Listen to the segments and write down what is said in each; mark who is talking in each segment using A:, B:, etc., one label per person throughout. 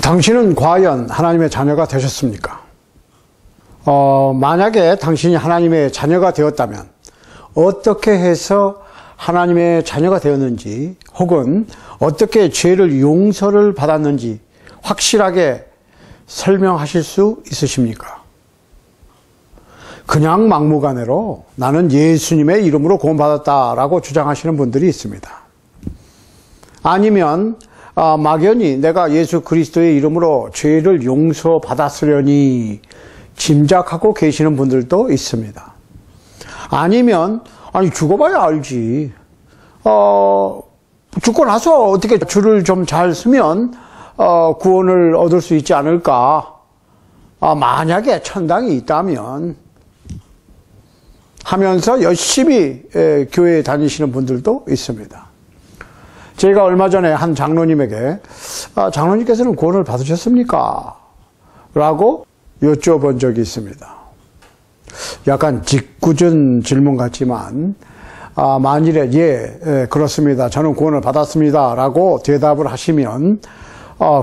A: 당신은 과연 하나님의 자녀가 되셨습니까? 만약에 당신이 하나님의 자녀가 되었다면 어떻게 해서 하나님의 자녀가 되었는지, 혹은 어떻게 죄를 용서를 받았는지 확실하게 설명하실 수 있으십니까? 그냥 막무가내로 나는 예수님의 이름으로 구원받았다라고 주장하시는 분들이 있습니다. 아니면 막연히 내가 예수 그리스도의 이름으로 죄를 용서받았으려니 짐작하고 계시는 분들도 있습니다. 아니면 죽어봐야 알지. 죽고 나서 어떻게 줄을 좀 잘 쓰면 구원을 얻을 수 있지 않을까. 만약에 천당이 있다면 하면서 열심히 교회에 다니시는 분들도 있습니다. 제가 얼마 전에 한 장로님에게 장로님께서는 구원을 받으셨습니까? 라고 여쭤본 적이 있습니다. 약간 짓궂은 질문 같지만 만일에 그렇습니다. 저는 구원을 받았습니다. 라고 대답을 하시면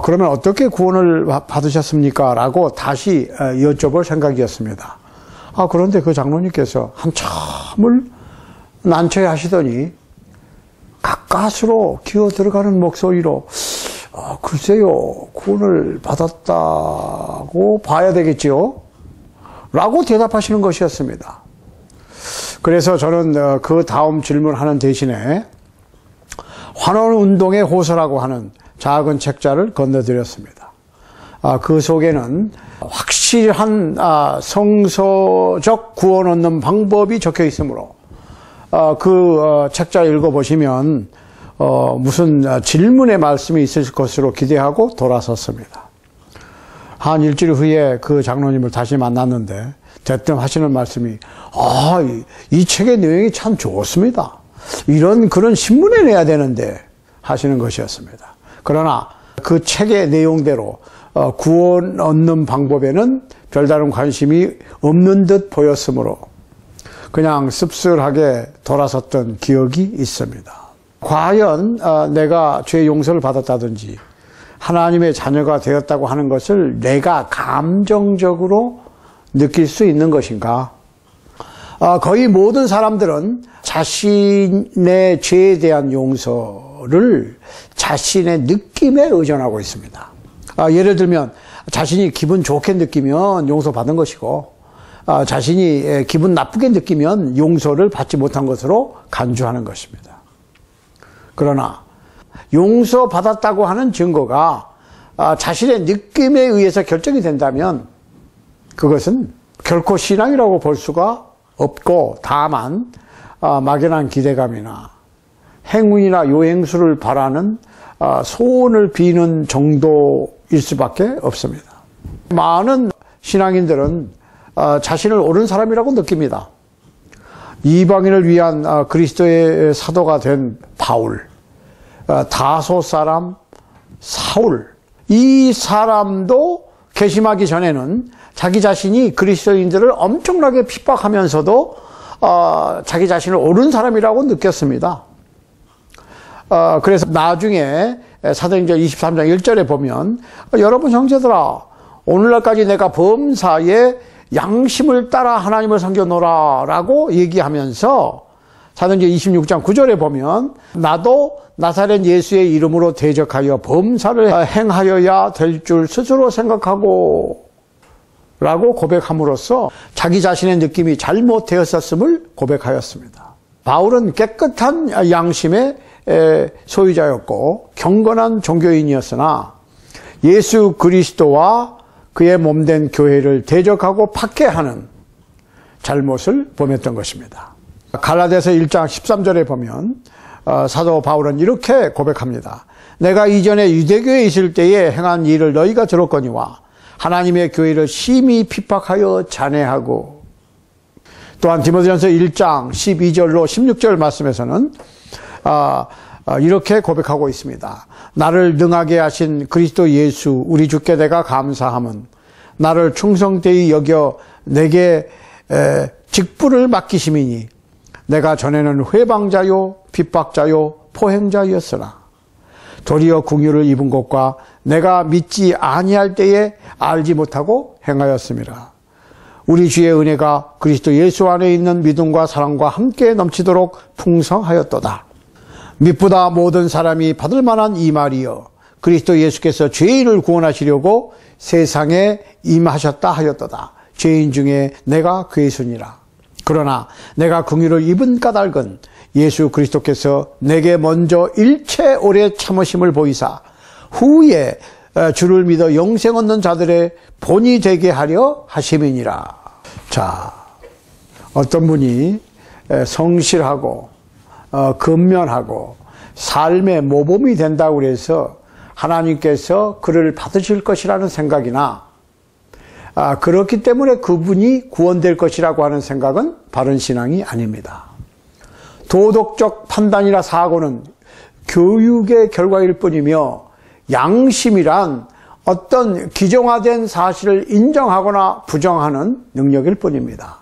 A: 그러면 어떻게 구원을 받으셨습니까? 라고 다시 여쭤볼 생각이었습니다. 그런데 그 장로님께서 한참을 난처해 하시더니 가까스로 기어 들어가는 목소리로 글쎄요, 구원을 받았다고 봐야 되겠지요? 라고 대답하시는 것이었습니다. 그래서 저는 그 다음 질문하는 대신에 환원운동의 호소라고 하는 작은 책자를 건네드렸습니다. 그 속에는 확실한 성서적 구원 얻는 방법이 적혀 있으므로 그 책자 읽어보시면 무슨 질문의 말씀이 있을 것으로 기대하고 돌아섰습니다. 한 일주일 후에 그 장로님을 다시 만났는데 대뜸 하시는 말씀이 이 책의 내용이 참 좋습니다. 그런 신문에 내야 되는데 하시는 것이었습니다. 그러나 그 책의 내용대로 구원 얻는 방법에는 별다른 관심이 없는 듯 보였으므로 그냥 씁쓸하게 돌아섰던 기억이 있습니다. 과연 내가 죄 용서를 받았다든지 하나님의 자녀가 되었다고 하는 것을 내가 감정적으로 느낄 수 있는 것인가? 거의 모든 사람들은 자신의 죄에 대한 용서를 자신의 느낌에 의존하고 있습니다. 예를 들면 자신이 기분 좋게 느끼면 용서받은 것이고 자신이 기분 나쁘게 느끼면 용서를 받지 못한 것으로 간주하는 것입니다. 그러나 용서받았다고 하는 증거가 자신의 느낌에 의해서 결정이 된다면 그것은 결코 신앙이라고 볼 수가 없고, 다만 막연한 기대감이나 행운이나 요행수를 바라는 소원을 비는 정도일 수밖에 없습니다. 많은 신앙인들은 자신을 옳은 사람이라고 느낍니다. 이방인을 위한 그리스도의 사도가 된 바울, 다소 사람 사울, 이 사람도 개심하기 전에는 자기 자신이 그리스도인들을 엄청나게 핍박하면서도 자기 자신을 옳은 사람이라고 느꼈습니다. 그래서 나중에 사도행전 23장 1절에 보면 여러분 형제들아, 오늘날까지 내가 범사에 양심을 따라 하나님을 섬겨노라 라고 얘기하면서 사도행전 26장 9절에 보면 나도 나사렛 예수의 이름으로 대적하여 범사를 행하여야 될 줄 스스로 생각하고 라고 고백함으로써 자기 자신의 느낌이 잘못되었었음을 고백하였습니다. 바울은 깨끗한 양심의 소유자였고 경건한 종교인이었으나 예수 그리스도와 그의 몸된 교회를 대적하고 박해하는 잘못을 범했던 것입니다. 갈라디아서 1장 13절에 보면 사도 바울은 이렇게 고백합니다. 내가 이전에 유대교에 있을 때에 행한 일을 너희가 들었거니와 하나님의 교회를 심히 핍박하여 잔해하고, 또한 디모데전서 1장 12절로 16절 말씀에서는 이렇게 고백하고 있습니다. 나를 능하게 하신 그리스도 예수 우리 주께 내가 감사함은 나를 충성되이 여겨 내게 직분을 맡기심이니 내가 전에는 회방자요 핍박자요 포행자였으나 도리어 궁유를 입은 것과 내가 믿지 아니할 때에 알지 못하고 행하였음이라. 우리 주의 은혜가 그리스도 예수 안에 있는 믿음과 사랑과 함께 넘치도록 풍성하였도다. 믿보다 모든 사람이 받을 만한 이 말이여 그리스도 예수께서 죄인을 구원하시려고 세상에 임하셨다 하였도다. 죄인 중에 내가 괴순이라. 그러나 내가 긍휼을 입은 까닭은 예수 그리스도께서 내게 먼저 일체 오래 참으심을 보이사 후에 주를 믿어 영생 얻는 자들의 본이 되게 하려 하심이니라. 자, 어떤 분이 성실하고 근면하고 삶의 모범이 된다고 해서 하나님께서 그를 받으실 것이라는 생각이나 그렇기 때문에 그분이 구원될 것이라고 하는 생각은 바른 신앙이 아닙니다. 도덕적 판단이나 사고는 교육의 결과일 뿐이며 양심이란 어떤 기정화된 사실을 인정하거나 부정하는 능력일 뿐입니다.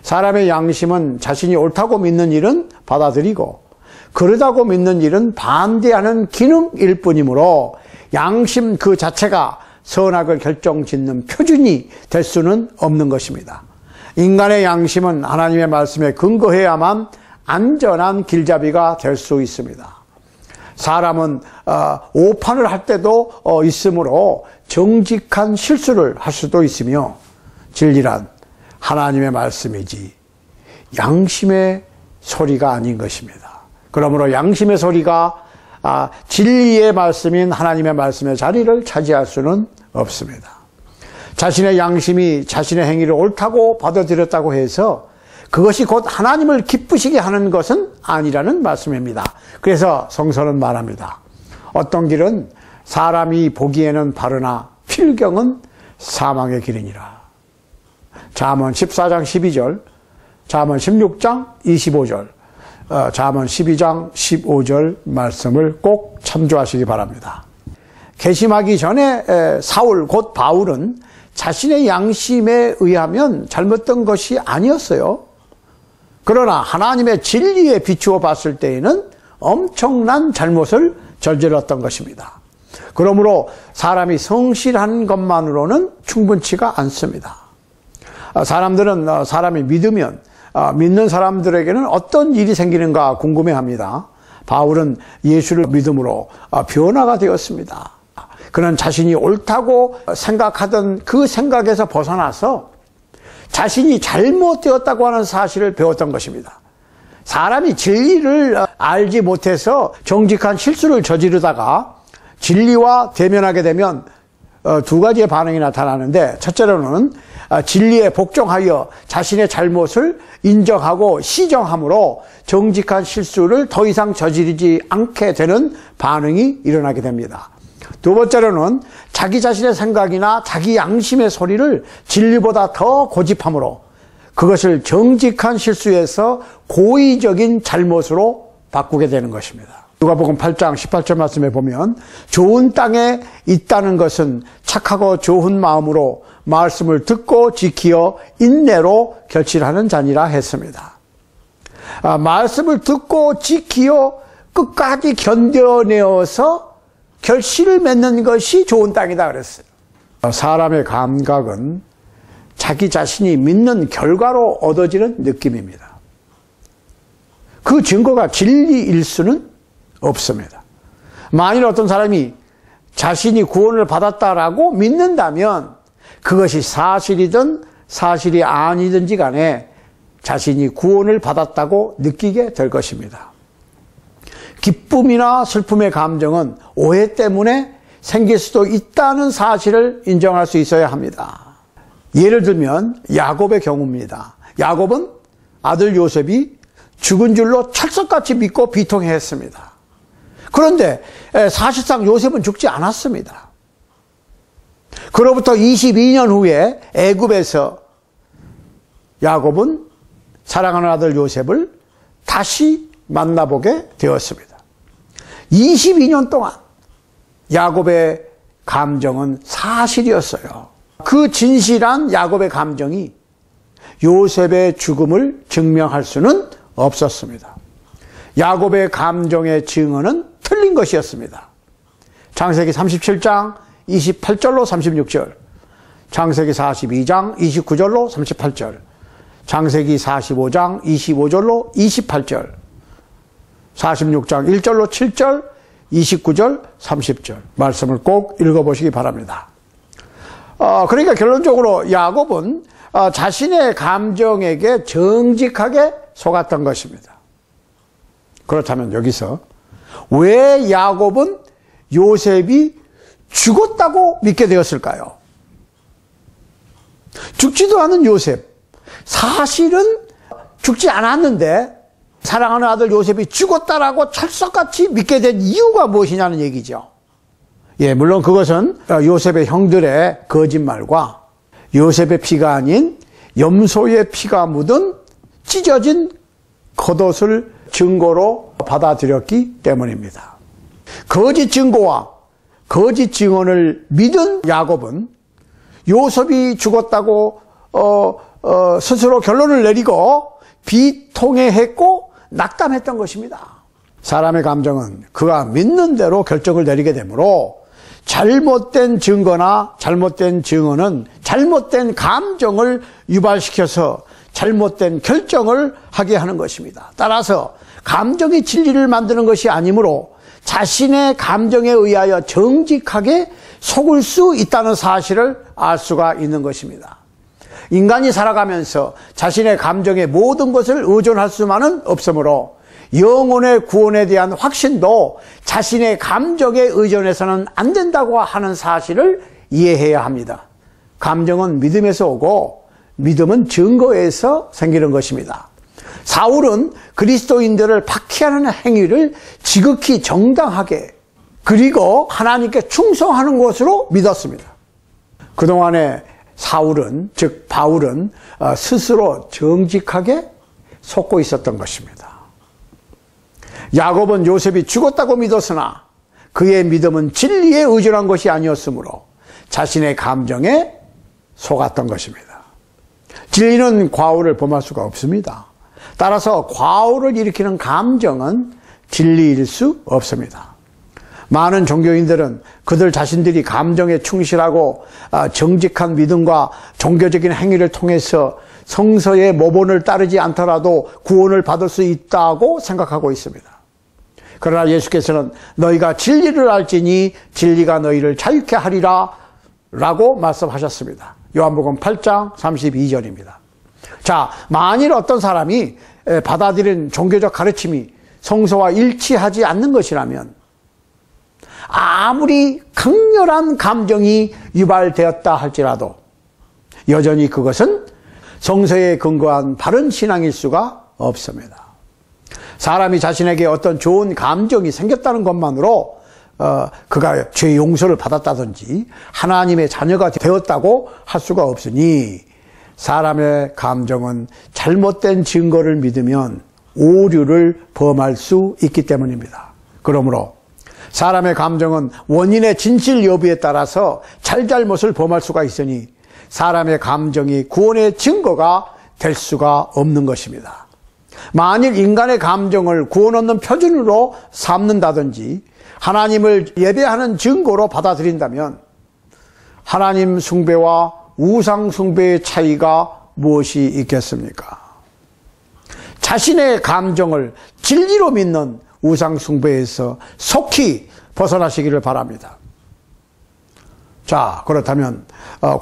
A: 사람의 양심은 자신이 옳다고 믿는 일은 받아들이고 그러다고 믿는 일은 반대하는 기능일 뿐이므로 양심 그 자체가 선악을 결정짓는 표준이 될 수는 없는 것입니다. 인간의 양심은 하나님의 말씀에 근거해야만 안전한 길잡이가 될 수 있습니다. 사람은 오판을 할 때도 있으므로 정직한 실수를 할 수도 있으며 진리란 하나님의 말씀이지 양심의 소리가 아닌 것입니다. 그러므로 양심의 소리가 진리의 말씀인 하나님의 말씀의 자리를 차지할 수는 없습니다. 자신의 양심이 자신의 행위를 옳다고 받아들였다고 해서 그것이 곧 하나님을 기쁘시게 하는 것은 아니라는 말씀입니다. 그래서 성서는 말합니다. 어떤 길은 사람이 보기에는 바르나 필경은 사망의 길이니라. 잠언 14장 12절, 잠언 16장 25절, 잠언 12장 15절 말씀을 꼭 참조하시기 바랍니다. 개심하기 전에 사울 곧 바울은 자신의 양심에 의하면 잘못된 것이 아니었어요. 그러나 하나님의 진리에 비추어 봤을 때에는 엄청난 잘못을 저질렀던 것입니다. 그러므로 사람이 성실한 것만으로는 충분치가 않습니다. 사람들은 사람이 믿으면 믿는 사람들에게는 어떤 일이 생기는가 궁금해합니다. 바울은 예수를 믿음으로 변화가 되었습니다. 그는 자신이 옳다고 생각하던 그 생각에서 벗어나서 자신이 잘못되었다고 하는 사실을 배웠던 것입니다. 사람이 진리를 알지 못해서 정직한 실수를 저지르다가 진리와 대면하게 되면 두 가지의 반응이 나타나는데, 첫째로는 진리에 복종하여 자신의 잘못을 인정하고 시정함으로 정직한 실수를 더 이상 저지르지 않게 되는 반응이 일어나게 됩니다. 두 번째로는 자기 자신의 생각이나 자기 양심의 소리를 진리보다 더 고집함으로 그것을 정직한 실수에서 고의적인 잘못으로 바꾸게 되는 것입니다. 누가복음 8장 18절 말씀에 보면 좋은 땅에 있다는 것은 착하고 좋은 마음으로 말씀을 듣고 지키어 인내로 결실하는 자니라 했습니다. 말씀을 듣고 지키어 끝까지 견뎌내어서 결실을 맺는 것이 좋은 땅이다 그랬어요. 사람의 감각은 자기 자신이 믿는 결과로 얻어지는 느낌입니다. 그 증거가 진리일 수는 없습니다. 만일 어떤 사람이 자신이 구원을 받았다라고 믿는다면 그것이 사실이든 사실이 아니든지 간에 자신이 구원을 받았다고 느끼게 될 것입니다. 기쁨이나 슬픔의 감정은 오해 때문에 생길 수도 있다는 사실을 인정할 수 있어야 합니다. 예를 들면 야곱의 경우입니다. 야곱은 아들 요셉이 죽은 줄로 철석같이 믿고 비통해했습니다. 그런데 사실상 요셉은 죽지 않았습니다. 그로부터 22년 후에 애굽에서 야곱은 사랑하는 아들 요셉을 다시 만나보게 되었습니다. 22년 동안 야곱의 감정은 사실이었어요. 그 진실한 야곱의 감정이 요셉의 죽음을 증명할 수는 없었습니다. 야곱의 감정의 증언은 틀린 것이었습니다. 창세기 37장 28절로 36절, 창세기 42장 29절로 38절, 창세기 45장 25절로 28절, 46장 1절로 7절, 29절, 30절 말씀을 꼭 읽어보시기 바랍니다. 그러니까 결론적으로 야곱은 자신의 감정에게 정직하게 속았던 것입니다. 그렇다면 여기서 왜 야곱은 요셉이 죽었다고 믿게 되었을까요? 죽지도 않은 요셉, 사실은 죽지 않았는데 사랑하는 아들 요셉이 죽었다라고 철석같이 믿게 된 이유가 무엇이냐는 얘기죠. 예, 물론 그것은 요셉의 형들의 거짓말과 요셉의 피가 아닌 염소의 피가 묻은 찢어진 겉옷을 증거로 받아들였기 때문입니다. 거짓 증거와 거짓 증언을 믿은 야곱은 요셉이 죽었다고 스스로 결론을 내리고 비통해했고 낙담했던 것입니다. 사람의 감정은 그가 믿는 대로 결정을 내리게 되므로 잘못된 증거나 잘못된 증언은 잘못된 감정을 유발시켜서 잘못된 결정을 하게 하는 것입니다. 따라서 감정이 진리를 만드는 것이 아니므로 자신의 감정에 의하여 정직하게 속을 수 있다는 사실을 알 수가 있는 것입니다. 인간이 살아가면서 자신의 감정에 모든 것을 의존할 수만은 없으므로 영혼의 구원에 대한 확신도 자신의 감정에 의존해서는 안 된다고 하는 사실을 이해해야 합니다. 감정은 믿음에서 오고 믿음은 증거에서 생기는 것입니다. 사울은 그리스도인들을 박해하는 행위를 지극히 정당하게 그리고 하나님께 충성하는 것으로 믿었습니다. 그동안에 사울은, 즉 바울은 스스로 정직하게 속고 있었던 것입니다. 야곱은 요셉이 죽었다고 믿었으나 그의 믿음은 진리에 의존한 것이 아니었으므로 자신의 감정에 속았던 것입니다. 진리는 과오를 범할 수가 없습니다. 따라서 과오를 일으키는 감정은 진리일 수 없습니다. 많은 종교인들은 그들 자신들이 감정에 충실하고 정직한 믿음과 종교적인 행위를 통해서 성서의 모본을 따르지 않더라도 구원을 받을 수 있다고 생각하고 있습니다. 그러나 예수께서는 너희가 진리를 알지니 진리가 너희를 자유케 하리라 라고 말씀하셨습니다. 요한복음 8장 32절입니다. 자, 만일 어떤 사람이 받아들인 종교적 가르침이 성서와 일치하지 않는 것이라면 아무리 강렬한 감정이 유발되었다 할지라도 여전히 그것은 성서에 근거한 바른 신앙일 수가 없습니다. 사람이 자신에게 어떤 좋은 감정이 생겼다는 것만으로 그가 죄 용서를 받았다든지 하나님의 자녀가 되었다고 할 수가 없으니 사람의 감정은 잘못된 증거를 믿으면 오류를 범할 수 있기 때문입니다. 그러므로 사람의 감정은 원인의 진실 여부에 따라서 잘잘못을 범할 수가 있으니 사람의 감정이 구원의 증거가 될 수가 없는 것입니다. 만일 인간의 감정을 구원 얻는 표준으로 삼는다든지 하나님을 예배하는 증거로 받아들인다면 하나님 숭배와 우상 숭배의 차이가 무엇이 있겠습니까? 자신의 감정을 진리로 믿는 우상 숭배에서 속히 벗어나시기를 바랍니다. 자, 그렇다면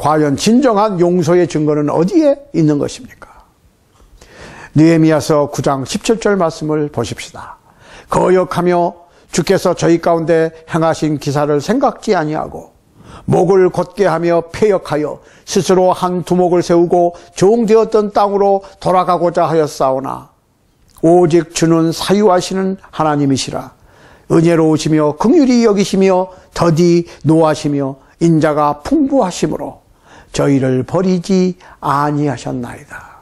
A: 과연 진정한 용서의 증거는 어디에 있는 것입니까? 느헤미야서 9장 17절 말씀을 보십시다. 거역하며 주께서 저희 가운데 행하신 기사를 생각지 아니하고 목을 곧게 하며 패역하여 스스로 한 두목을 세우고 종되었던 땅으로 돌아가고자 하였사오나 오직 주는 사유하시는 하나님이시라. 은혜로우시며 긍휼히 여기시며 더디 노하시며 인자가 풍부하심으로 저희를 버리지 아니하셨나이다.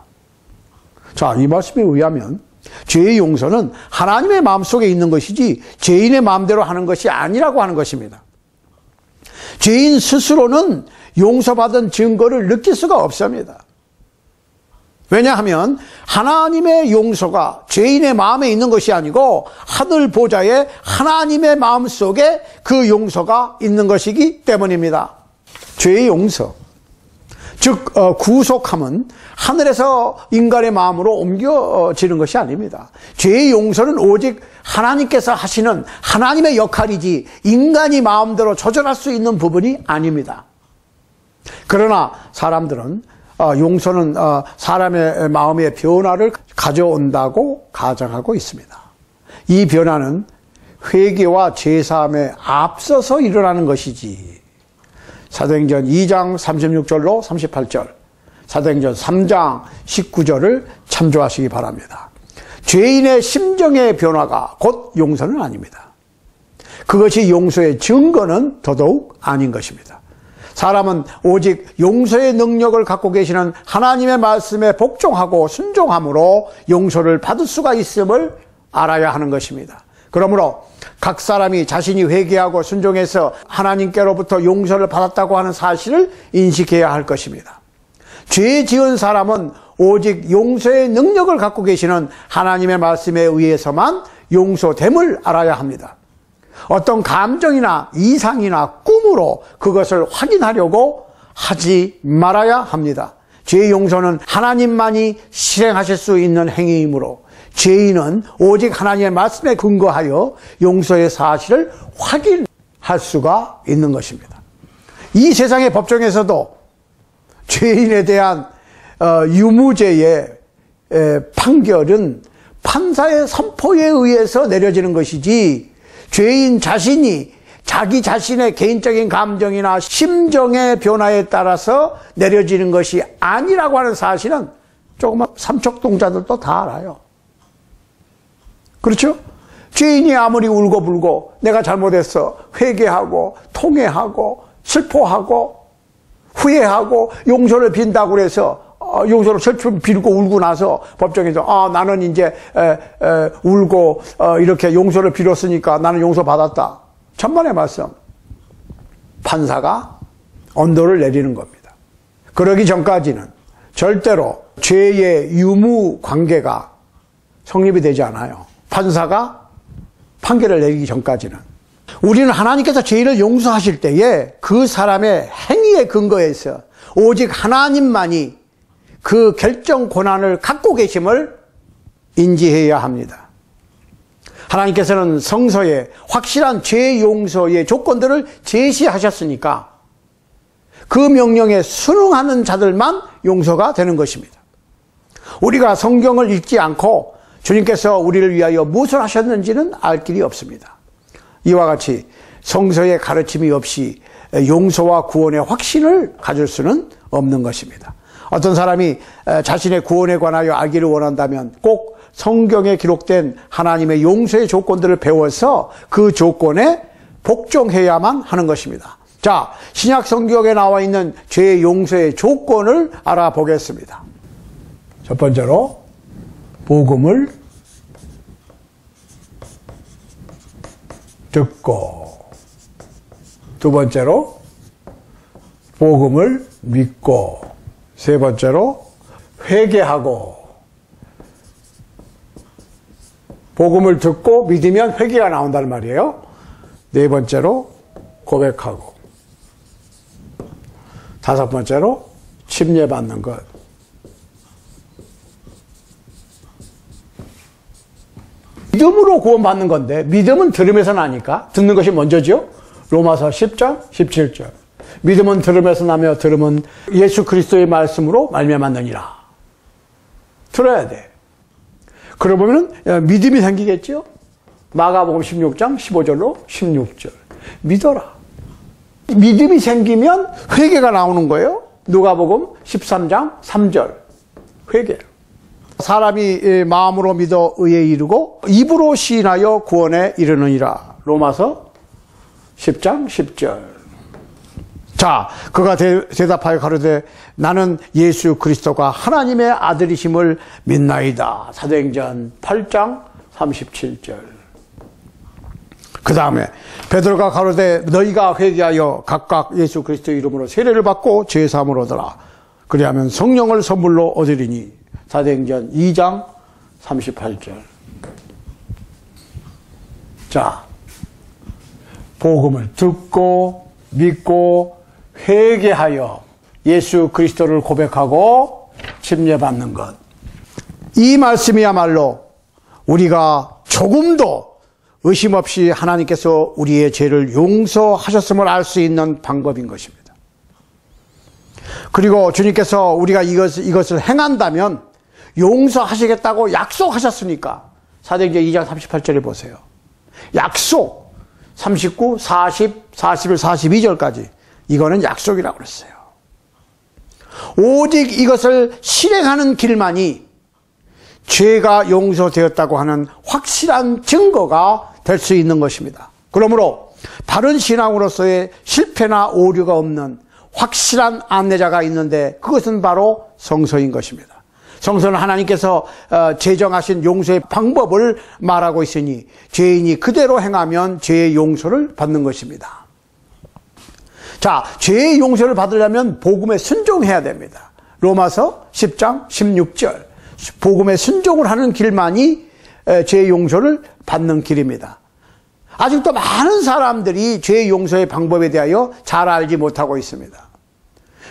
A: 자, 이 말씀에 의하면 죄의 용서는 하나님의 마음속에 있는 것이지 죄인의 마음대로 하는 것이 아니라고 하는 것입니다. 죄인 스스로는 용서받은 증거를 느낄 수가 없습니다. 왜냐하면 하나님의 용서가 죄인의 마음에 있는 것이 아니고 하늘 보좌에 하나님의 마음속에 그 용서가 있는 것이기 때문입니다. 죄의 용서, 즉 구속함은 하늘에서 인간의 마음으로 옮겨지는 것이 아닙니다. 죄의 용서는 오직 하나님께서 하시는 하나님의 역할이지 인간이 마음대로 조절할 수 있는 부분이 아닙니다. 그러나 사람들은 용서는 사람의 마음의 변화를 가져온다고 가정하고 있습니다. 이 변화는 회개와 제사함에 앞서서 일어나는 것이지, 사도행전 2장 36절로 38절, 사도행전 3장 19절을 참조하시기 바랍니다. 죄인의 심정의 변화가 곧 용서는 아닙니다. 그것이 용서의 증거는 더더욱 아닌 것입니다. 사람은 오직 용서의 능력을 갖고 계시는 하나님의 말씀에 복종하고 순종함으로 용서를 받을 수가 있음을 알아야 하는 것입니다. 그러므로 각 사람이 자신이 회개하고 순종해서 하나님께로부터 용서를 받았다고 하는 사실을 인식해야 할 것입니다. 죄 지은 사람은 오직 용서의 능력을 갖고 계시는 하나님의 말씀에 의해서만 용서됨을 알아야 합니다. 어떤 감정이나 이상이나 꿈으로 그것을 확인하려고 하지 말아야 합니다. 죄 용서는 하나님만이 실행하실 수 있는 행위이므로 죄인은 오직 하나님의 말씀에 근거하여 용서의 사실을 확인할 수가 있는 것입니다. 이 세상의 법정에서도 죄인에 대한 유무죄의 판결은 판사의 선포에 의해서 내려지는 것이지, 죄인 자신이 자기 자신의 개인적인 감정이나 심정의 변화에 따라서 내려지는 것이 아니라고 하는 사실은 조그만 삼척동자들도 다 알아요. 그렇죠? 죄인이 아무리 울고불고 내가 잘못했어 회개하고 통회하고 슬퍼하고 후회하고 용서를 빈다고 해서 용서를 철철 빌고 울고 나서 법정에서 나는 이제 울고 이렇게 용서를 빌었으니까 나는 용서받았다. 천만의 말씀. 판사가 언도를 내리는 겁니다. 그러기 전까지는 절대로 죄의 유무 관계가 성립이 되지 않아요. 판사가 판결을 내리기 전까지는. 우리는 하나님께서 죄인을 용서하실 때에 그 사람의 행위에 근거해서 오직 하나님만이 그 결정 권한을 갖고 계심을 인지해야 합니다. 하나님께서는 성서에 확실한 죄 용서의 조건들을 제시하셨으니까 그 명령에 순응하는 자들만 용서가 되는 것입니다. 우리가 성경을 읽지 않고 주님께서 우리를 위하여 무엇을 하셨는지는 알 길이 없습니다. 이와 같이 성서의 가르침이 없이 용서와 구원의 확신을 가질 수는 없는 것입니다. 어떤 사람이 자신의 구원에 관하여 알기를 원한다면 꼭 성경에 기록된 하나님의 용서의 조건들을 배워서 그 조건에 복종해야만 하는 것입니다. 자, 신약 성경에 나와 있는 죄 용서의 조건을 알아보겠습니다. 첫 번째로 복음을 듣고, 두 번째로 복음을 믿고, 세 번째로 회개하고, 복음을 듣고 믿으면 회개가 나온다는 말이에요. 네 번째로 고백하고, 다섯 번째로 침례받는 것. 믿음으로 구원받는 건데 믿음은 들음에서 나니까 듣는 것이 먼저죠. 로마서 10장 17절. 믿음은 들음에서 나며 들음은 예수 그리스도의 말씀으로 말미암았느니라. 들어야 돼. 그러면 믿음이 생기겠죠. 마가복음 16장 15절로 16절. 믿어라. 믿음이 생기면 회개가 나오는 거예요. 누가복음 13장 3절. 회개. 사람이 마음으로 믿어 의에 이르고 입으로 시인하여 구원에 이르느니라. 로마서 10장 10절. 자, 그가 대답하여 가로되 나는 예수 그리스도가 하나님의 아들이심을 믿나이다. 사도행전 8장 37절. 그 다음에 베드로가 가로되 너희가 회개하여 각각 예수 그리스도의 이름으로 세례를 받고 죄사함을 얻으라. 그리하면 성령을 선물로 얻으리니. 사도행전 2장 38절. 자, 복음을 듣고 믿고 회개하여 예수 그리스도를 고백하고 침례받는 것. 이 말씀이야말로 우리가 조금도 의심 없이 하나님께서 우리의 죄를 용서하셨음을 알 수 있는 방법인 것입니다. 그리고 주님께서 우리가 이것을 행한다면 용서하시겠다고 약속하셨으니까 사도행전 2장 38절에 보세요. 약속 39, 40, 41, 42절까지 이거는 약속이라고 그랬어요. 오직 이것을 실행하는 길만이 죄가 용서되었다고 하는 확실한 증거가 될 수 있는 것입니다. 그러므로 바른 신앙으로서의 실패나 오류가 없는 확실한 안내자가 있는데 그것은 바로 성서인 것입니다. 성서는 하나님께서 제정하신 용서의 방법을 말하고 있으니 죄인이 그대로 행하면 죄의 용서를 받는 것입니다. 자, 죄의 용서를 받으려면 복음에 순종해야 됩니다. 로마서 10장 16절. 복음에 순종을 하는 길만이 죄의 용서를 받는 길입니다. 아직도 많은 사람들이 죄의 용서의 방법에 대하여 잘 알지 못하고 있습니다.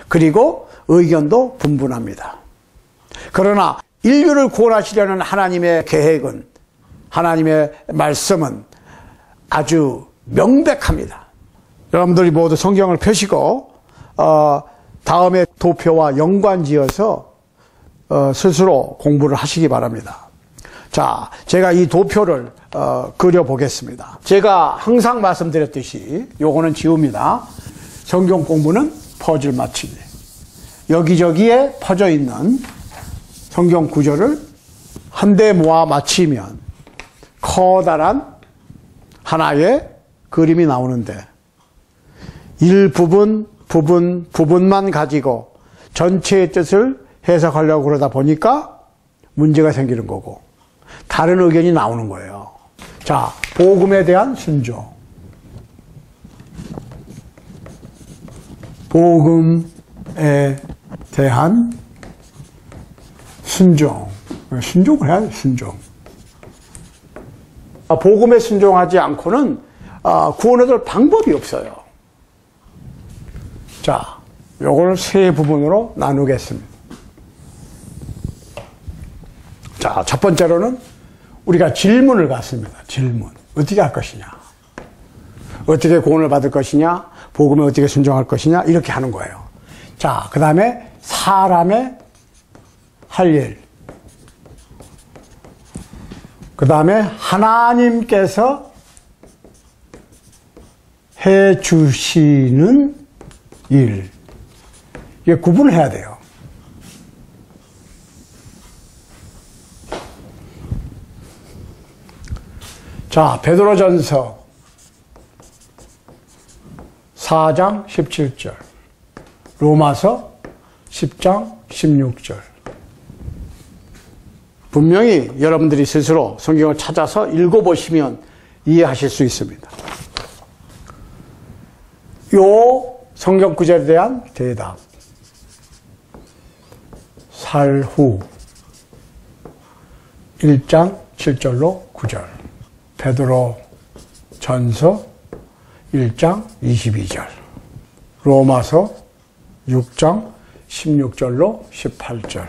A: 그리고 의견도 분분합니다. 그러나 인류를 구원하시려는 하나님의 계획은, 하나님의 말씀은 아주 명백합니다. 여러분들이 모두 성경을 펴시고 다음에 도표와 연관지어서 스스로 공부를 하시기 바랍니다. 자, 제가 이 도표를 그려보겠습니다. 제가 항상 말씀드렸듯이 요거는 지웁니다. 성경 공부는 퍼즐 맞추기. 여기저기에 퍼져 있는 성경 구절을 한데 모아 맞추면 커다란 하나의 그림이 나오는데 부분만 가지고 전체의 뜻을 해석하려고 그러다 보니까 문제가 생기는 거고 다른 의견이 나오는 거예요. 자, 복음에 대한 순종. 복음에 대한 순종. 순종을 해야 돼, 순종. 복음에 순종하지 않고는 구원 얻을 방법이 없어요. 자, 요걸 세 부분으로 나누겠습니다. 자, 첫 번째로는 우리가 질문을 갖습니다. 질문. 어떻게 할 것이냐? 어떻게 구원을 받을 것이냐? 복음에 어떻게 순종할 것이냐? 이렇게 하는 거예요. 자, 그 다음에 사람의 할 일. 그 다음에 하나님께서 해 주시는 일. 이게 구분을 해야 돼요. 자, 베드로전서 4장 17절, 로마서 10장 16절. 분명히 여러분들이 스스로 성경을 찾아서 읽어보시면 이해하실 수 있습니다. 요 성경 구절에 대한 대답. 살후 1장 7절로 9절. 베드로 전서 1장 22절. 로마서 6장 16절로 18절.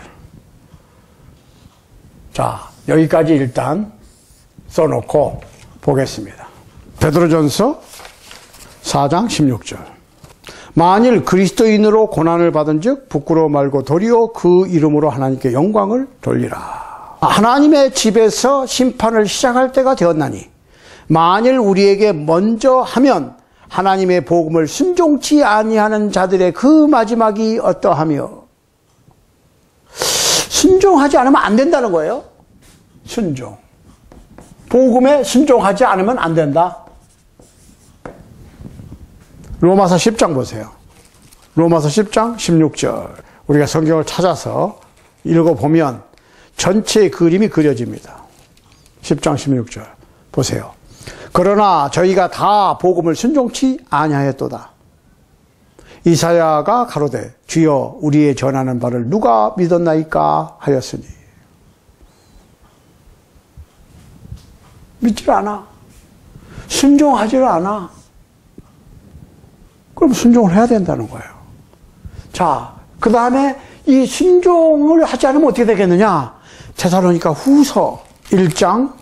A: 자, 여기까지 일단 써놓고 보겠습니다. 베드로전서 4장 16절. 만일 그리스도인으로 고난을 받은 즉 부끄러워 말고 도리어 그 이름으로 하나님께 영광을 돌리라. 하나님의 집에서 심판을 시작할 때가 되었나니 만일 우리에게 먼저 하면 하나님의 복음을 순종치 아니하는 자들의 그 마지막이 어떠하며. 순종하지 않으면 안 된다는 거예요. 순종. 복음에 순종하지 않으면 안 된다. 로마서 10장 보세요. 로마서 10장 16절. 우리가 성경을 찾아서 읽어보면 전체의 그림이 그려집니다. 10장 16절 보세요. 그러나 저희가 다 복음을 순종치 아니하였도다. 이사야가 가로되 주여 우리의 전하는 바를 누가 믿었나이까 하였으니. 믿질 않아. 순종하지를 않아. 그럼 순종을 해야 된다는 거예요. 자, 그 다음에 이 순종을 하지 않으면 어떻게 되겠느냐? 데살로니가 후서 1장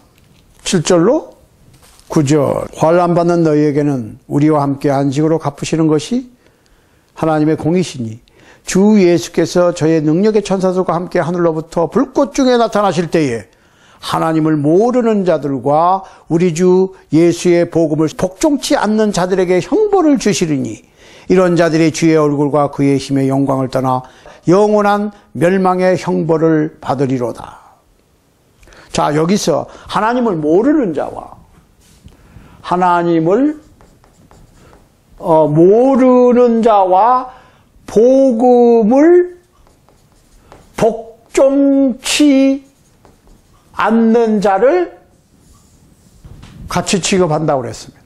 A: 7절로 9절. 환난 받는 너희에게는 우리와 함께 안식으로 갚으시는 것이 하나님의 공이시니 주 예수께서 저의 능력의 천사들과 함께 하늘로부터 불꽃 중에 나타나실 때에 하나님을 모르는 자들과 우리 주 예수의 복음을 복종치 않는 자들에게 형벌을 주시리니 이런 자들이 주의 얼굴과 그의 힘의 영광을 떠나 영원한 멸망의 형벌을 받으리로다. 자, 여기서 하나님을 모르는 자와 하나님을 모르는 자와 복음을 복종치 않는 자를 같이 취급한다고 그랬습니다.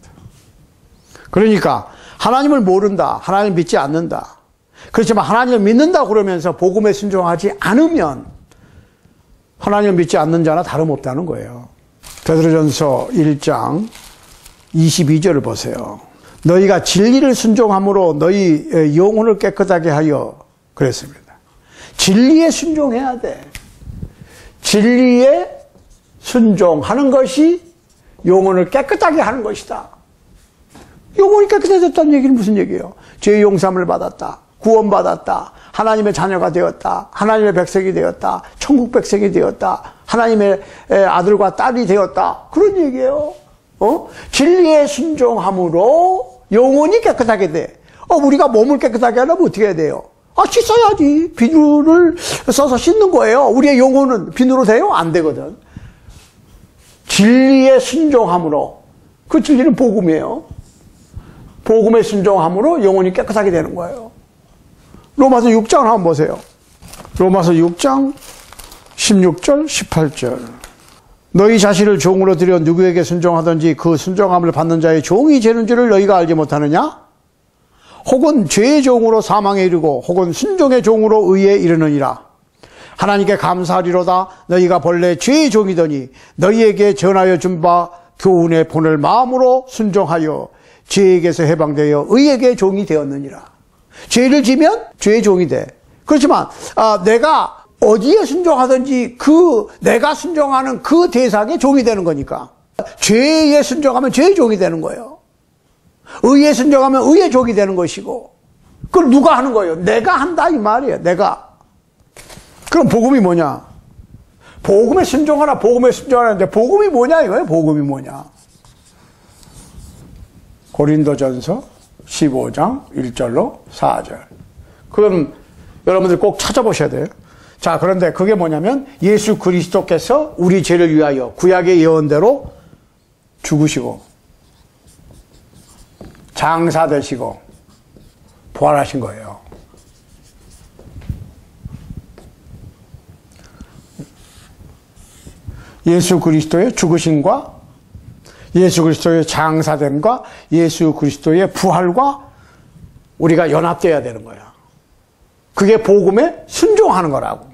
A: 그러니까 하나님을 모른다, 하나님 믿지 않는다. 그렇지만 하나님을 믿는다 그러면서 복음에 순종하지 않으면 하나님을 믿지 않는 자나 다름없다는 거예요. 베드로전서 1장 22절을 보세요. 너희가 진리를 순종함으로 너희 영혼을 깨끗하게 하여 그랬습니다. 진리에 순종해야 돼. 진리에 순종하는 것이 영혼을 깨끗하게 하는 것이다. 영혼이 깨끗해졌다는 얘기는 무슨 얘기예요? 죄의 용서함을 받았다. 구원받았다. 하나님의 자녀가 되었다. 하나님의 백성이 되었다. 천국 백성이 되었다. 하나님의 아들과 딸이 되었다. 그런 얘기예요. 진리에 순종함으로 영혼이 깨끗하게 돼. 우리가 몸을 깨끗하게 하려면 어떻게 해야 돼요? 씻어야지. 비누를 써서 씻는 거예요. 우리의 영혼은 비누로 돼요? 안 되거든. 진리에 순종함으로, 그 진리는 복음이에요. 복음에 순종함으로 영혼이 깨끗하게 되는 거예요. 로마서 6장을 한번 보세요. 로마서 6장 16절 18절. 너희 자신을 종으로 들여 누구에게 순종하든지 그 순종함을 받는 자의 종이 되는 줄을 너희가 알지 못하느냐? 혹은 죄의 종으로 사망에 이르고 혹은 순종의 종으로 의에 이르느니라. 하나님께 감사하리로다. 너희가 본래 죄의 종이더니 너희에게 전하여 준 바 교훈의 본을 마음으로 순종하여 죄에게서 해방되어 의에게 종이 되었느니라. 죄를 지면 죄의 종이 돼. 그렇지만 내가 어디에 순종하든지 내가 순종하는 그 대상의 종이 되는 거니까. 죄에 순종하면 죄의 종이 되는 거예요. 의에 순종하면 의의 종이 되는 것이고. 그걸 누가 하는 거예요? 내가 한다 이 말이에요. 내가. 그럼 복음이 뭐냐? 복음에 순종하라, 복음에 순종하라는데 복음이 뭐냐 이거예요? 복음이 뭐냐? 고린도전서 15장 1절로 4절. 그럼 여러분들 꼭 찾아보셔야 돼요. 자, 그런데 그게 뭐냐면 예수 그리스도께서 우리 죄를 위하여 구약의 예언대로 죽으시고 장사되시고 부활하신 거예요. 예수 그리스도의 죽으심과 예수 그리스도의 장사됨과 예수 그리스도의 부활과 우리가 연합되어야 되는 거야. 그게 복음에 순종하는 거라고.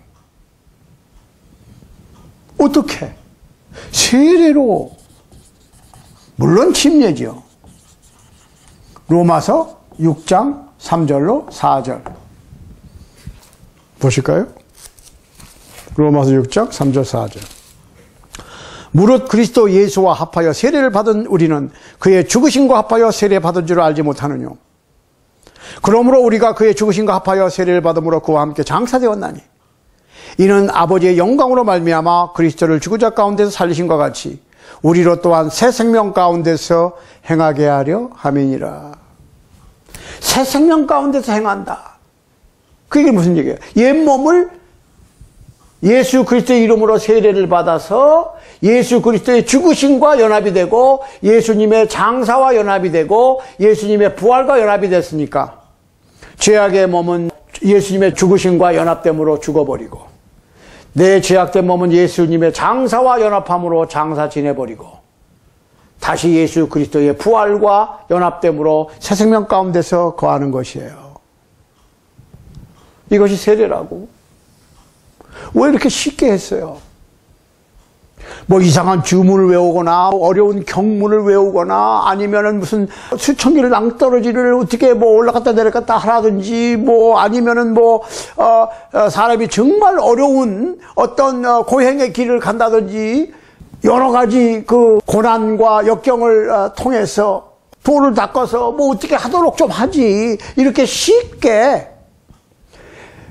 A: 어떻게? 세례로. 물론 침례죠. 로마서 6장 3절로 4절. 보실까요? 로마서 6장 3절 4절. 무릇 그리스도 예수와 합하여 세례를 받은 우리는 그의 죽으심과 합하여 세례 받은 줄을 알지 못하느냐. 그러므로 우리가 그의 죽으심과 합하여 세례를 받음으로 그와 함께 장사되었나니 이는 아버지의 영광으로 말미암아 그리스도를 죽은 자 가운데서 살리심과 같이 우리로 또한 새 생명 가운데서 행하게 하려 함이니라. 새 생명 가운데서 행한다. 그게 무슨 얘기예요? 옛 몸을 예수 그리스도의 이름으로 세례를 받아서 예수 그리스도의 죽으심과 연합이 되고 예수님의 장사와 연합이 되고 예수님의 부활과 연합이 됐으니까 죄악의 몸은 예수님의 죽으심과 연합됨으로 죽어버리고 내 죄악된 몸은 예수님의 장사와 연합함으로 장사 지내버리고 다시 예수 그리스도의 부활과 연합됨으로 새 생명 가운데서 거하는 것이에요. 이것이 세례라고. 왜 이렇게 쉽게 했어요? 뭐 이상한 주문을 외우거나 어려운 경문을 외우거나 아니면은 무슨 수천 개를 낭떠러지를 어떻게 뭐 올라갔다 내려갔다 하라든지 뭐 아니면은 뭐 사람이 정말 어려운 어떤 고행의 길을 간다든지 여러 가지 그 고난과 역경을 통해서 돌을 닦아서 뭐 어떻게 하도록 좀 하지, 이렇게 쉽게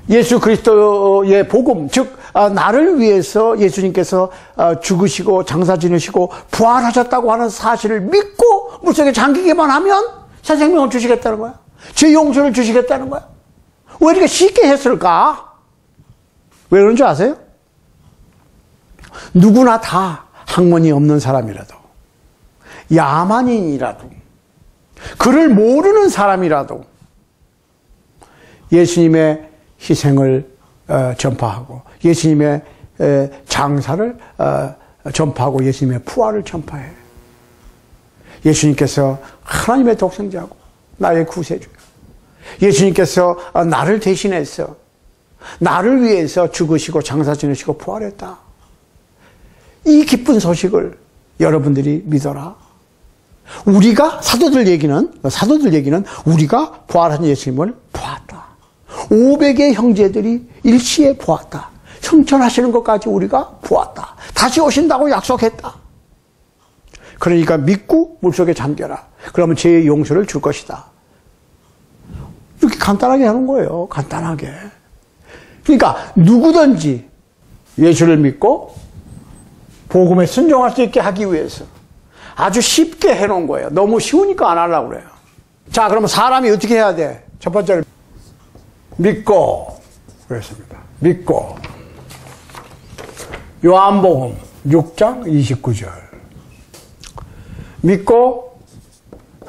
A: 예수 그리스도의 복음, 즉 나를 위해서 예수님께서 죽으시고 장사 지내시고 부활하셨다고 하는 사실을 믿고 물속에 잠기기만 하면 새 생명을 주시겠다는 거야. 죄 용서를 주시겠다는 거야. 왜 이렇게 쉽게 했을까? 왜 그런 줄 아세요? 누구나 다 학문이 없는 사람이라도, 야만인이라도, 그를 모르는 사람이라도 예수님의 희생을 전파하고 예수님의 장사를 전파하고 예수님의 부활을 전파해. 예수님께서 하나님의 독생자고 나의 구세주야. 예수님께서 나를 대신해서 나를 위해서 죽으시고 장사 지내시고 부활했다. 이 기쁜 소식을 여러분들이 믿어라. 우리가 사도들 얘기는 우리가 부활한 예수님을 보았다. 500의 형제들이 일시에 보았다. 성천하시는 것까지 우리가 보았다. 다시 오신다고 약속했다. 그러니까 믿고 물속에 잠겨라. 그러면 죄의 용서를 줄 것이다. 이렇게 간단하게 하는 거예요. 간단하게. 그러니까 누구든지 예수를 믿고 복음에 순종할 수 있게 하기 위해서 아주 쉽게 해놓은 거예요. 너무 쉬우니까 안 하려고 그래요. 자, 그러면 사람이 어떻게 해야 돼? 첫 번째는 믿고, 그랬습니다. 믿고. 요한복음 6장 29절. 믿고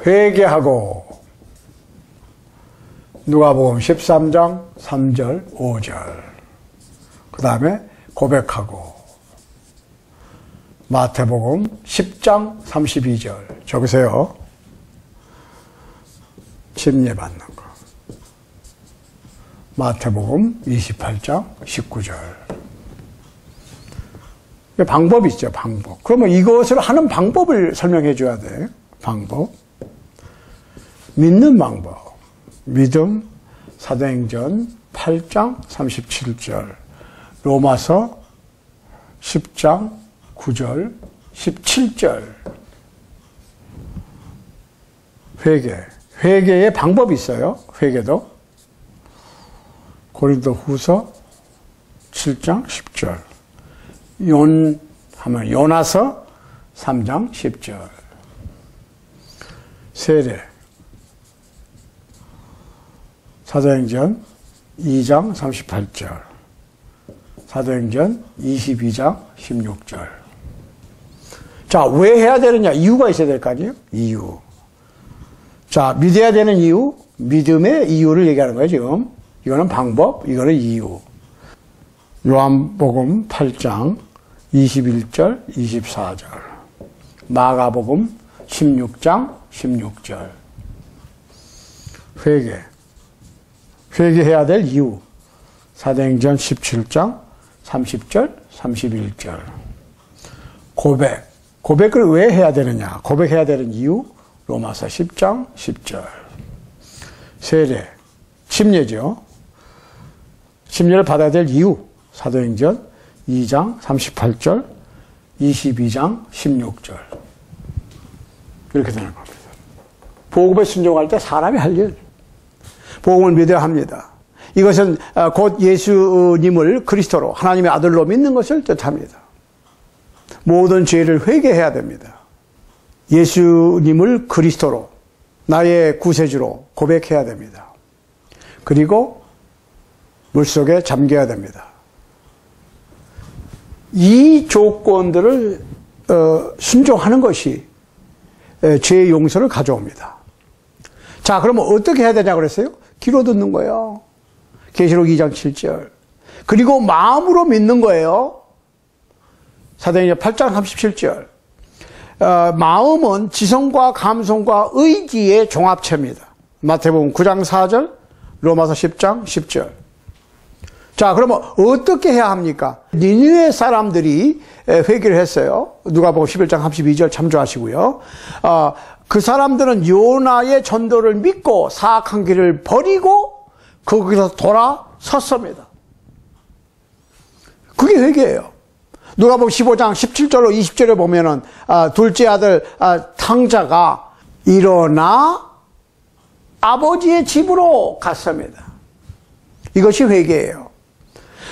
A: 회개하고. 누가복음 13장 3절 5절. 그 다음에 고백하고. 마태복음 10장 32절. 적으세요. 침례받는 거. 마태복음 28장 19절. 방법이 있죠, 방법. 그러면 이것을 하는 방법을 설명해 줘야 돼. 방법. 믿는 방법. 믿음, 사도행전 8장 37절. 로마서 10장 9절, 17절. 회개. 회개의 방법이 있어요. 회개도. 고린도후서 7장 10절. 하면 요나서 3장 10절. 세례. 사도행전 2장 38절. 사도행전 22장 16절. 자, 왜 해야 되느냐? 이유가 있어야 될 거 아니에요? 이유. 자, 믿어야 되는 이유, 믿음의 이유를 얘기하는 거예요, 지금. 이거는 방법, 이거는 이유. 요한복음 8장 21절, 24절. 마가복음 16장 16절. 회개. 회개해야 될 이유. 사도행전 17장 30절, 31절. 고백. 고백을 왜 해야 되느냐? 고백해야 되는 이유. 로마서 10장 10절. 세례. 침례죠. 침례를 받아야 될 이유. 사도행전 2장 38절, 22장 16절. 이렇게 되는 겁니다. 복음에 순종할 때 사람이 할 일. 복음을 믿어야 합니다. 이것은 곧 예수님을 그리스도로 하나님의 아들로 믿는 것을 뜻합니다. 모든 죄를 회개해야 됩니다. 예수님을 그리스도로 나의 구세주로 고백해야 됩니다. 그리고 물속에 잠겨야 됩니다. 이 조건들을 순종하는 것이 죄의 용서를 가져옵니다. 자, 그러면 어떻게 해야 되냐고 그랬어요? 귀로 듣는 거예요. 계시록 2장 7절. 그리고 마음으로 믿는 거예요. 사도행전 8장 37절. 마음은 지성과 감성과 의지의 종합체입니다. 마태복음 9장 4절, 로마서 10장 10절. 자, 그러면 어떻게 해야 합니까? 니느웨 사람들이 회개를 했어요. 누가복음 11장 32절 참조하시고요. 그 사람들은 요나의 전도를 믿고 사악한 길을 버리고 거기서 돌아섰습니다. 그게 회개예요. 누가복음 15장 17절로 20절에 보면은 둘째 아들 탕자가 일어나 아버지의 집으로 갔습니다. 이것이 회개예요.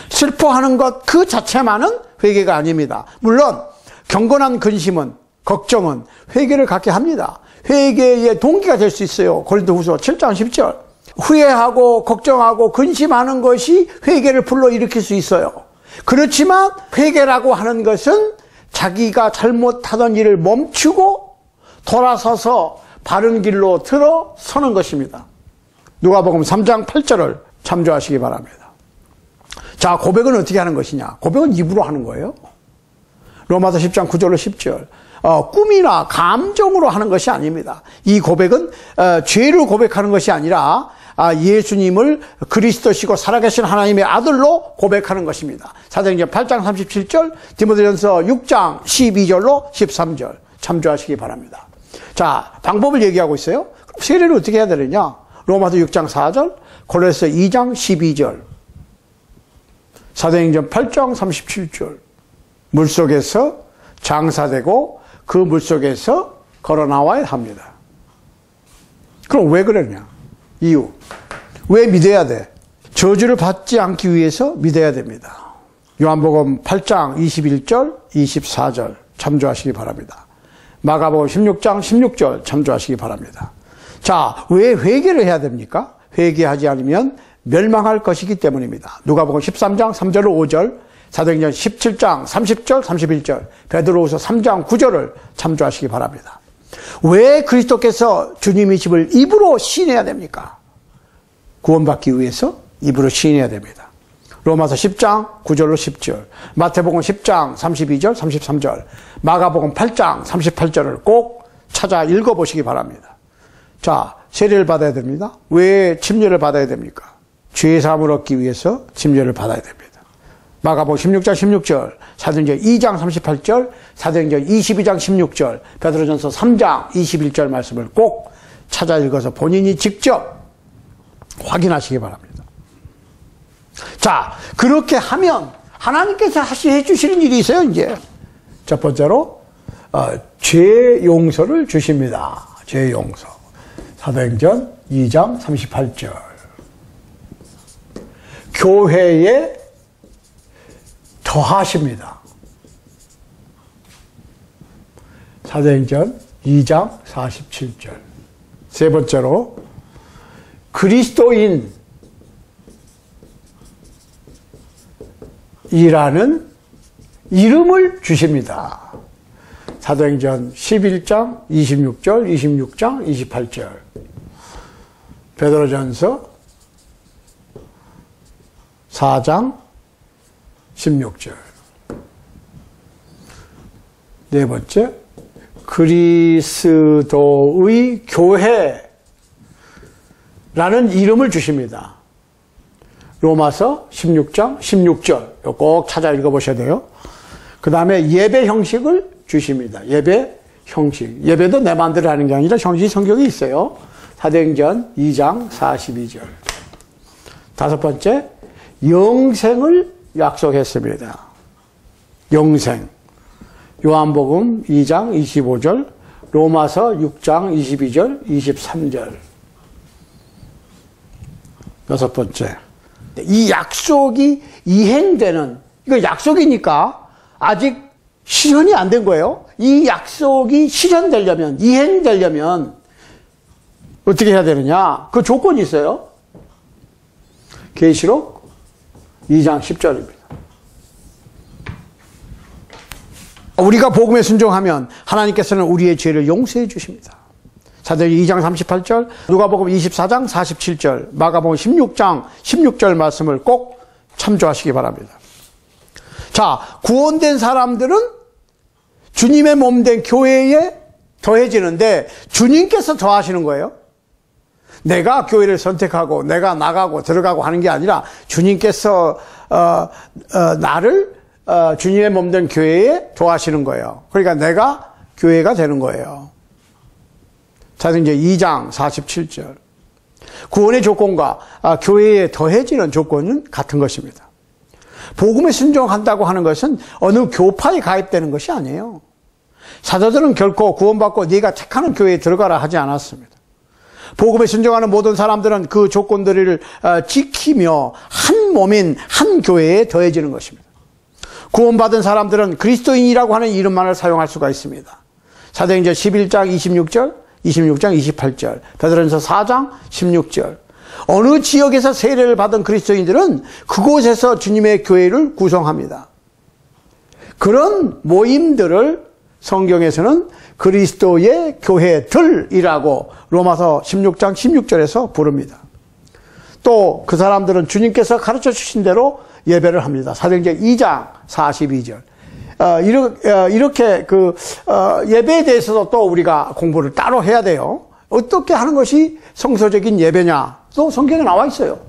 A: 슬퍼하는 것 그 자체만은 회개가 아닙니다. 물론 경건한 근심은, 걱정은 회개를 갖게 합니다. 회개의 동기가 될 수 있어요. 고린도후서 7장 10절. 후회하고 걱정하고 근심하는 것이 회개를 불러일으킬 수 있어요. 그렇지만 회개라고 하는 것은 자기가 잘못하던 일을 멈추고 돌아서서 바른 길로 들어서는 것입니다. 누가복음 3장 8절을 참조하시기 바랍니다. 자, 고백은 어떻게 하는 것이냐? 고백은 입으로 하는 거예요. 로마서 10장 9절로 10절. 꿈이나 감정으로 하는 것이 아닙니다. 이 고백은 죄를 고백하는 것이 아니라 예수님을 그리스도시고 살아계신 하나님의 아들로 고백하는 것입니다. 사도행전 8장 37절, 디모데전서 6장 12절로 13절 참조하시기 바랍니다. 자, 방법을 얘기하고 있어요. 세례를 어떻게 해야 되느냐? 로마서 6장 4절, 골로새 2장 12절, 사도행전 8장 37절. 물속에서 장사되고 그 물속에서 걸어 나와야 합니다. 그럼 왜 그러냐? 이유. 왜 믿어야 돼? 저주를 받지 않기 위해서 믿어야 됩니다. 요한복음 8장 21절, 24절 참조하시기 바랍니다. 마가복음 16장 16절 참조하시기 바랍니다. 자, 왜 회개를 해야 됩니까? 회개하지 않으면 멸망할 것이기 때문입니다. 누가복음 13장 3절로 5절, 사도행전 17장 30절 31절, 베드로후서 3장 9절을 참조하시기 바랍니다. 왜 그리스도께서 주님의 집을 입으로 시인해야 됩니까? 구원받기 위해서 입으로 시인해야 됩니다. 로마서 10장 9절로 10절, 마태복음 10장 32절 33절, 마가복음 8장 38절을 꼭 찾아 읽어보시기 바랍니다. 자, 세례를 받아야 됩니다. 왜 침례를 받아야 됩니까? 죄사함을 얻기 위해서 침례를 받아야 됩니다. 마가복음 16장 16절, 사도행전 2장 38절, 사도행전 22장 16절, 베드로전서 3장 21절 말씀을 꼭 찾아 읽어서 본인이 직접 확인하시기 바랍니다. 자, 그렇게 하면 하나님께서 해 주시는 일이 있어요. 이제 첫 번째로 죄 용서를 주십니다. 죄 용서. 사도행전 2장 38절. 교회에 더하십니다. 사도행전 2장 47절. 세 번째로 그리스도인이라는 이름을 주십니다. 사도행전 11장 26절, 26장 28절. 베드로전서 4장 16절. 네 번째, 그리스도의 교회라는 이름을 주십니다. 로마서 16장 16절. 꼭 찾아 읽어보셔야 돼요. 그 다음에 예배 형식을 주십니다. 예배 형식. 예배도 내 마음대로 하는 게 아니라 형식 성경이 있어요. 사도행전 2장 42절. 다섯 번째, 영생을 약속했습니다. 영생. 요한복음 2장 25절, 로마서 6장 22절, 23절. 여섯 번째, 이 약속이 이행되는, 이거 약속이니까 아직 실현이 안 된 거예요. 이 약속이 실현되려면, 이행되려면 어떻게 해야 되느냐? 그 조건이 있어요. 계시록 2장 10절입니다. 우리가 복음에 순종하면 하나님께서는 우리의 죄를 용서해 주십니다. 사도행전 2장 38절, 누가복음 24장 47절, 마가복음 16장 16절 말씀을 꼭 참조하시기 바랍니다. 자, 구원된 사람들은 주님의 몸 된 교회에 더해지는데 주님께서 더하시는 거예요. 내가 교회를 선택하고 내가 나가고 들어가고 하는 게 아니라 주님께서 나를 주님의 몸된 교회에 도와시는 거예요. 그러니까 내가 교회가 되는 거예요. 사도행전 2장 47절. 구원의 조건과 교회에 더해지는 조건은 같은 것입니다. 복음에 순종한다고 하는 것은 어느 교파에 가입되는 것이 아니에요. 사도들은 결코 구원받고 네가 택하는 교회에 들어가라 하지 않았습니다. 복음에 순종하는 모든 사람들은 그 조건들을 지키며 한 몸인 한 교회에 더해지는 것입니다. 구원받은 사람들은 그리스도인이라고 하는 이름만을 사용할 수가 있습니다. 사도행전 11장 26절, 26장 28절, 베드로전서 4장 16절. 어느 지역에서 세례를 받은 그리스도인들은 그곳에서 주님의 교회를 구성합니다. 그런 모임들을 성경에서는 그리스도의 교회들이라고 로마서 16장 16절에서 부릅니다. 또 그 사람들은 주님께서 가르쳐 주신 대로 예배를 합니다. 사도행전 2장 42절. 이렇게 예배에 대해서도 또 우리가 공부를 따로 해야 돼요. 어떻게 하는 것이 성서적인 예배냐? 또 성경에 나와 있어요.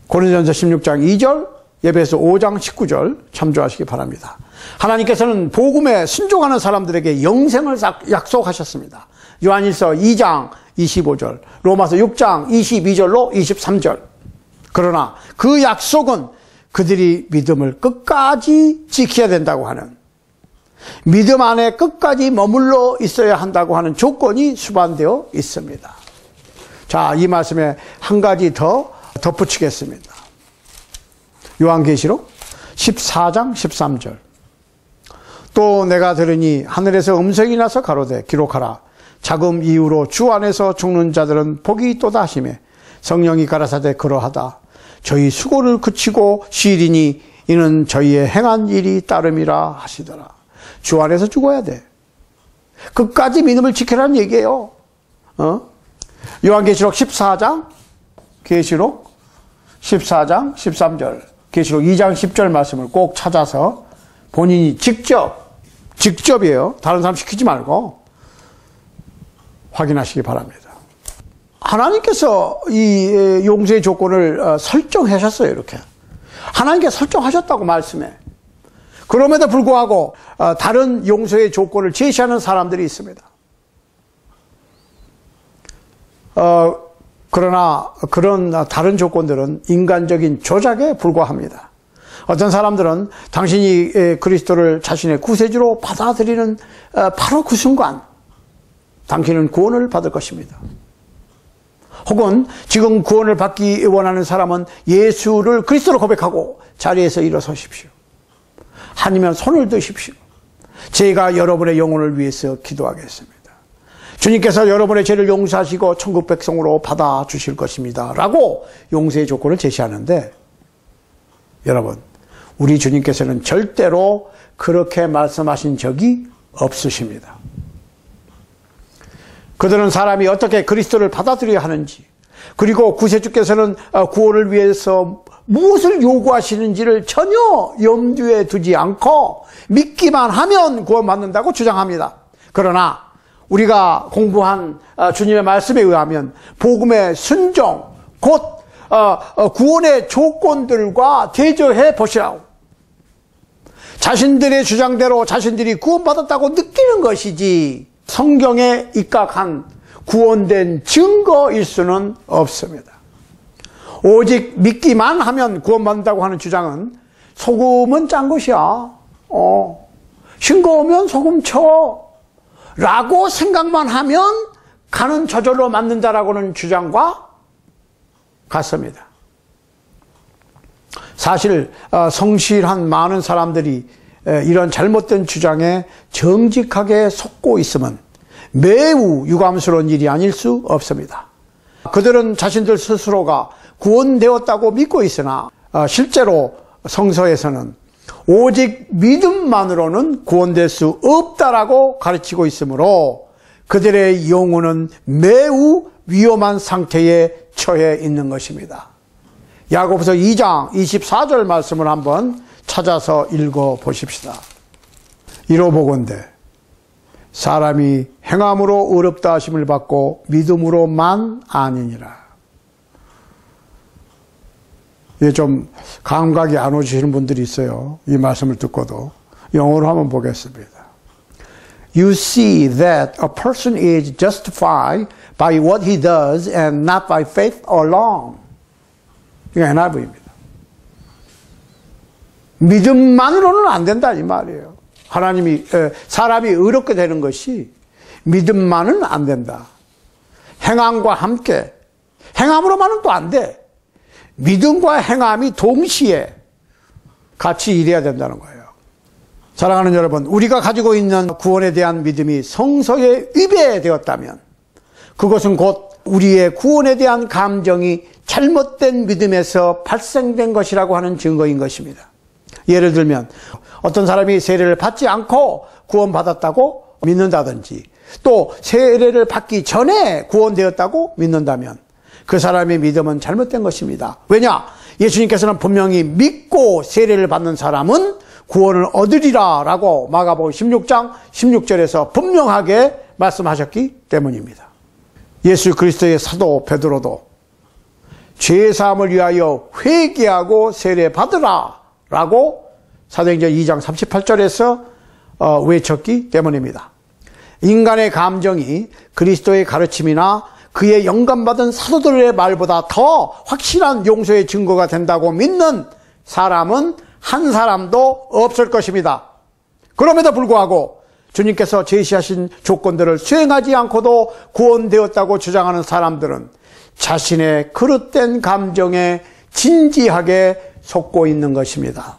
A: 고린도전서 16장 2절, 예배서 5장 19절 참조하시기 바랍니다. 하나님께서는 복음에 순종하는 사람들에게 영생을 약속하셨습니다. 요한일서 2장 25절, 로마서 6장 22절로 23절. 그러나 그 약속은 그들이 믿음을 끝까지 지켜야 된다고 하는, 믿음 안에 끝까지 머물러 있어야 한다고 하는 조건이 수반되어 있습니다. 자, 이 말씀에 한 가지 더 덧붙이겠습니다. 요한계시록 14장 13절. 또 내가 들으니 하늘에서 음성이 나서 가로되 기록하라. 자금 이후로 주 안에서 죽는 자들은 복이 있도다 하시매 성령이 가라사대 그러하다. 저희 수고를 그치고 쉬리니 이는 저희의 행한 일이 따름이라 하시더라. 주 안에서 죽어야 돼. 끝까지 믿음을 지키라는 얘기예요. 요한계시록 14장, 계시록 14장 13절, 계시록 2장 10절 말씀을 꼭 찾아서 본인이 직접이에요. 다른 사람 시키지 말고 확인하시기 바랍니다. 하나님께서 이 용서의 조건을 설정하셨어요. 이렇게 하나님께서 설정하셨다고 말씀해. 그럼에도 불구하고 다른 용서의 조건을 제시하는 사람들이 있습니다. 그러나 그런 다른 조건들은 인간적인 조작에 불과합니다. 어떤 사람들은 당신이 그리스도를 자신의 구세주로 받아들이는 바로 그 순간 당신은 구원을 받을 것입니다. 혹은 지금 구원을 받기 원하는 사람은 예수를 그리스도로 고백하고 자리에서 일어서십시오. 아니면 손을 드십시오. 제가 여러분의 영혼을 위해서 기도하겠습니다. 주님께서 여러분의 죄를 용서하시고 천국 백성으로 받아주실 것입니다. 라고 용서의 조건을 제시하는데, 여러분, 우리 주님께서는 절대로 그렇게 말씀하신 적이 없으십니다. 그들은 사람이 어떻게 그리스도를 받아들여야 하는지, 그리고 구세주께서는 구원을 위해서 무엇을 요구하시는지를 전혀 염두에 두지 않고 믿기만 하면 구원받는다고 주장합니다. 그러나 우리가 공부한 주님의 말씀에 의하면 복음의 순종, 곧 구원의 조건들과 대조해 보시라고. 자신들의 주장대로 자신들이 구원받았다고 느끼는 것이지 성경에 입각한 구원된 증거일 수는 없습니다. 오직 믿기만 하면 구원받는다고 하는 주장은 소금은 짠 것이야. 싱거우면 소금 쳐. 라고 생각만 하면 가는 저절로 맞는다라고는 주장과 같습니다. 사실 성실한 많은 사람들이 이런 잘못된 주장에 정직하게 속고 있으면 매우 유감스러운 일이 아닐 수 없습니다. 그들은 자신들 스스로가 구원되었다고 믿고 있으나 실제로 성서에서는 오직 믿음만으로는 구원될 수 없다라고 가르치고 있으므로 그들의 영혼은 매우 위험한 상태에 처해 있는 것입니다. 야고보서 2장 24절 말씀을 한번 찾아서 읽어 보십시다. 이로보건대 사람이 행함으로 의롭다 하심을 받고 믿음으로만 아니니라. 이게 좀 감각이 안 오시는 분들이 있어요. 이 말씀을 듣고도. 영어로 한번 보겠습니다. You see that a person is justified by what he does and not by faith alone. 이게 NIV입니다. 믿음만으로는 안 된다 이 말이에요. 사람이 의롭게 되는 것이 믿음만은 안 된다. 행함과 함께, 행함으로만은 또 안 돼. 믿음과 행함이 동시에 같이 일해야 된다는 거예요. 사랑하는 여러분, 우리가 가지고 있는 구원에 대한 믿음이 성서에 위배되었다면 그것은 곧 우리의 구원에 대한 감정이 잘못된 믿음에서 발생된 것이라고 하는 증거인 것입니다. 예를 들면 어떤 사람이 세례를 받지 않고 구원받았다고 믿는다든지, 또 세례를 받기 전에 구원되었다고 믿는다면 그 사람의 믿음은 잘못된 것입니다. 왜냐? 예수님께서는 분명히 믿고 세례를 받는 사람은 구원을 얻으리라 라고 마가복음 16장 16절에서 분명하게 말씀하셨기 때문입니다. 예수 그리스도의 사도 베드로도 죄사함을 위하여 회개하고 세례 받으라 라고 사도행전 2장 38절에서 외쳤기 때문입니다. 인간의 감정이 그리스도의 가르침이나 그의 영감받은 사도들의 말보다 더 확실한 용서의 증거가 된다고 믿는 사람은 한 사람도 없을 것입니다. 그럼에도 불구하고 주님께서 제시하신 조건들을 수행하지 않고도 구원되었다고 주장하는 사람들은 자신의 그릇된 감정에 진지하게 속고 있는 것입니다.